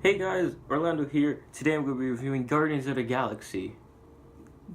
Hey guys, Orlando here. Today I'm going to be reviewing Guardians of the Galaxy.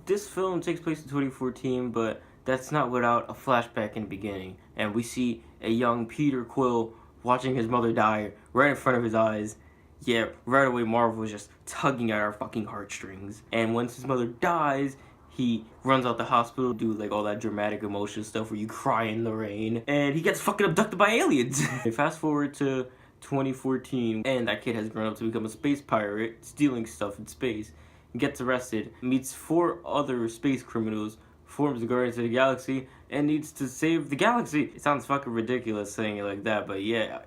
This film takes place in 2014, but that's not without a flashback in the beginning. And we see a young Peter Quill watching his mother die right in front of his eyes. Yeah, right away Marvel is just tugging at our fucking heartstrings. And once his mother dies, he runs out the hospital, do like all that dramatic emotion stuff where you cry in the rain, and he gets fucking abducted by aliens. Fast forward to 2014, and that kid has grown up to become a space pirate, stealing stuff in space, gets arrested, meets 4 other space criminals, forms the Guardians of the Galaxy, and needs to save the galaxy. It sounds fucking ridiculous saying it like that, but yeah.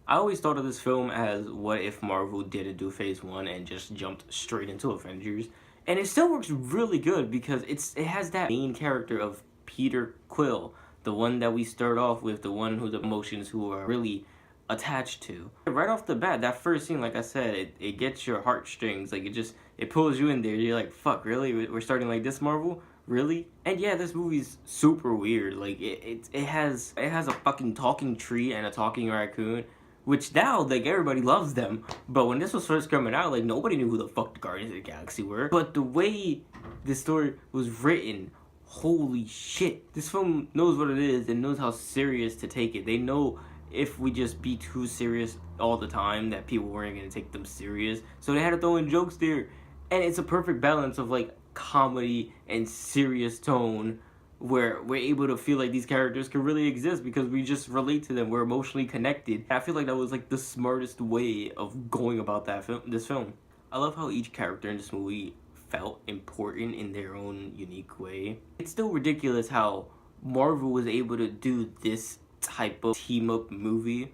I always thought of this film as what if Marvel didn't do Phase 1 and just jumped straight into Avengers. And it still works really good because it has that main character of Peter Quill, the one that we start off with, the one whose emotions who are really attached to. Right off the bat, that first scene, like I said, it gets your heartstrings. Like it pulls you in there. You're like, fuck, really? We're starting like this, Marvel? Really? And yeah, this movie's super weird. Like it has a fucking talking tree and a talking raccoon, which now like everybody loves them. But when this was first coming out, like nobody knew who the fuck the Guardians of the Galaxy were. But the way this story was written, holy shit. This film knows what it is and knows how serious to take it. They know if we just be too serious all the time that people weren't going to take them serious. So they had to throw in jokes there. And it's a perfect balance of like comedy and serious tone where we're able to feel like these characters can really exist because we just relate to them. We're emotionally connected. I feel like that was like the smartest way of going about this film. I love how each character in this movie felt important in their own unique way. It's still ridiculous how Marvel was able to do this type of team-up movie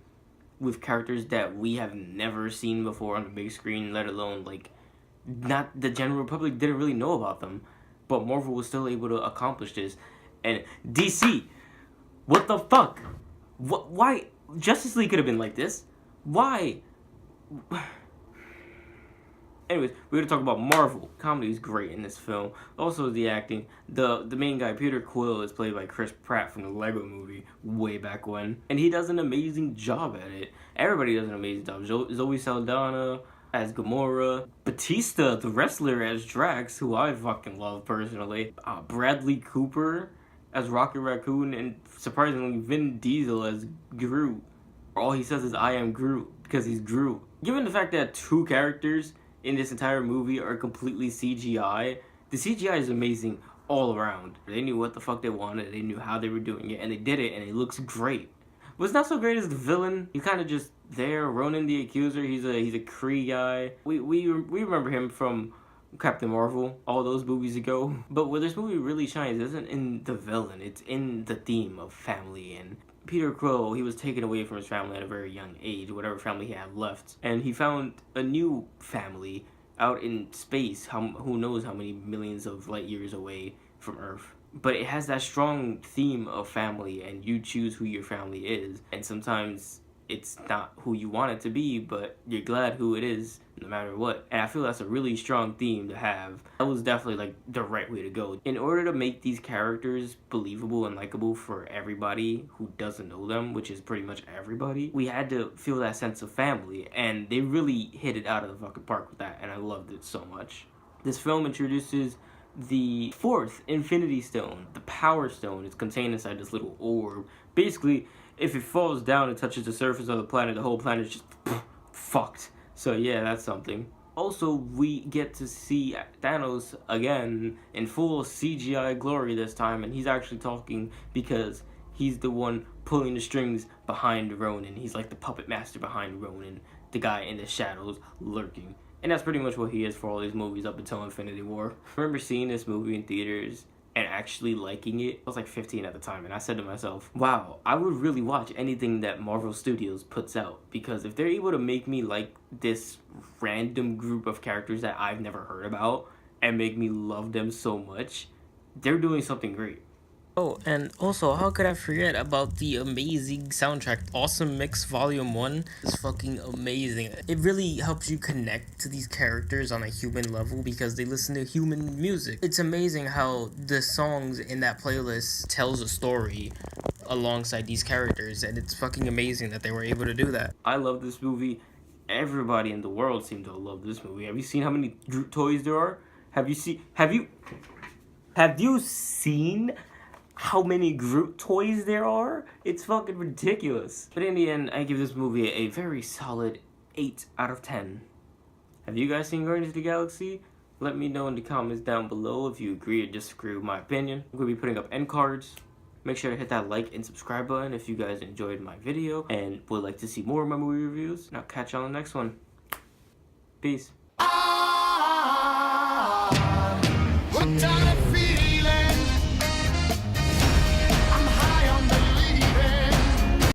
with characters that we have never seen before on the big screen, let alone like not the general public didn't really know about them, but Marvel was still able to accomplish this. And DC, what the fuck? Why Justice League could have been like this? Why? Anyways, we're gonna talk about Marvel. Comedy is great in this film. Also, the acting. The main guy, Peter Quill, is played by Chris Pratt from the Lego Movie way back when, and he does an amazing job at it. Everybody does an amazing job. Zoe Saldana as Gamora, Batista, the wrestler, as Drax, who I fucking love personally. Bradley Cooper as Rocket Raccoon, and surprisingly, Vin Diesel as Groot. All he says is "I am Groot" because he's Groot. Given the fact that 2 characters in this entire movie are completely CGI. The CGI is amazing all around. They knew what the fuck they wanted, they knew how they were doing it, and they did it, and it looks great. What's not so great is the villain. He's kind of just there. Ronan the Accuser, he's a Kree guy. We remember him from Captain Marvel all those movies ago. But where this movie really shines isn't in the villain, it's in the theme of family. And Peter Quill, he was taken away from his family at a very young age, whatever family he had left, and he found a new family out in space, who knows how many millions of light years away from Earth. But it has that strong theme of family, and you choose who your family is, and sometimes it's not who you want it to be, but you're glad who it is no matter what. And I feel that's a really strong theme to have. That was definitely like the right way to go. In order to make these characters believable and likable for everybody who doesn't know them, which is pretty much everybody, we had to feel that sense of family, and they really hit it out of the fucking park with that, and I loved it so much. This film introduces the 4th Infinity Stone, the Power Stone. It's contained inside this little orb. Basically, if it falls down and touches the surface of the planet, the whole planet is just fucked. So yeah, that's something. Also, we get to see Thanos again in full CGI glory this time, and he's actually talking because he's the one pulling the strings behind Ronan. He's like the puppet master behind Ronan, the guy in the shadows lurking. And that's pretty much what he is for all these movies up until Infinity War. I remember seeing this movie in theaters and actually liking it. I was like 15 at the time, and I said to myself, wow, I would really watch anything that Marvel Studios puts out, because if they're able to make me like this random group of characters that I've never heard about and make me love them so much, they're doing something great. Oh, and also, how could I forget about the amazing soundtrack? Awesome Mix Volume 1 is fucking amazing. It really helps you connect to these characters on a human level because they listen to human music. It's amazing how the songs in that playlist tells a story alongside these characters, and it's fucking amazing that they were able to do that. I love this movie. everybody in the world seemed to love this movie. Have you seen how many Groot toys there are? Have you seen how many Groot toys there are? It's fucking ridiculous. But in the end, I give this movie a very solid 8 out of 10. Have you guys seen Guardians of the Galaxy? Let me know in the comments down below if you agree or disagree with my opinion. I'm going to be putting up end cards. Make sure to hit that like and subscribe button if you guys enjoyed my video and would like to see more of my movie reviews. And I'll catch you on the next one. Peace.